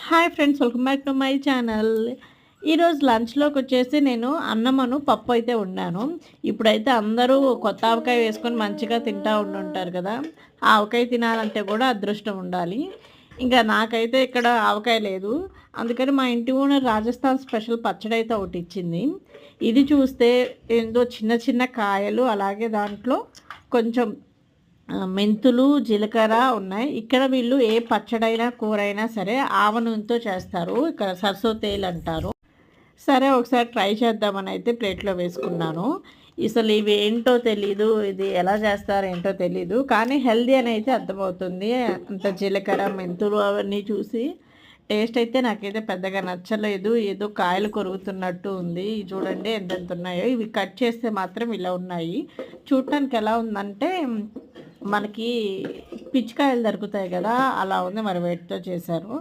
Hi friends, welcome back to my channel. ఈరోజు లంచ్లోకి వచ్చేసి నేను అన్నమను పప్పు అయితే వండాను. ఇప్పుడైతే అందరూ కొత్త ఆవకాయ వేసుకొని మంచిగా తింటూ ఉండుంటారు కదా. ఆ ఆవకాయ తినాలంటే కూడా అదృష్టం ఉండాలి. ఇంకా నాకైతే ఇక్కడ ఆవకాయ లేదు. అందుకని మా ఇంటి ఓనర్ రాజస్థాన్ స్పెషల్ పచ్చడి అయితే ఒకటి ఇచ్చింది. ఇది చూస్తే ఏందో చిన్న చిన్న కాయలు, అలాగే దాంట్లో కొంచెం మెంతులు, జీలకర్ర ఉన్నాయి. ఇక్కడ వీళ్ళు ఏ పచ్చడైనా కూరైనా సరే ఆవ నూనెతో చేస్తారు. ఇక్కడ సర్సో తేల్ అంటారు. సరే ఒకసారి ట్రై చేద్దామని అయితే ప్లేట్లో వేసుకున్నాను. అసలు ఇవి ఏంటో తెలీదు, ఇది ఎలా చేస్తారో ఏంటో తెలీదు, కానీ హెల్దీ అని అయితే అర్థమవుతుంది. అంత జీలకర్ర, మెంతులు అవన్నీ చూసి టేస్ట్ అయితే నాకైతే పెద్దగా నచ్చలేదు. ఏదో కాయలు కొరుకుతున్నట్టు ఉంది. చూడండి ఎంతెంత ఉన్నాయో. ఇవి కట్ చేస్తే మాత్రం ఇలా ఉన్నాయి. చూడటానికి ఎలా ఉందంటే మనకి పిచ్చికాయలు దొరుకుతాయి కదా, అలా ఉంది. మరి వేటితో చేశారు.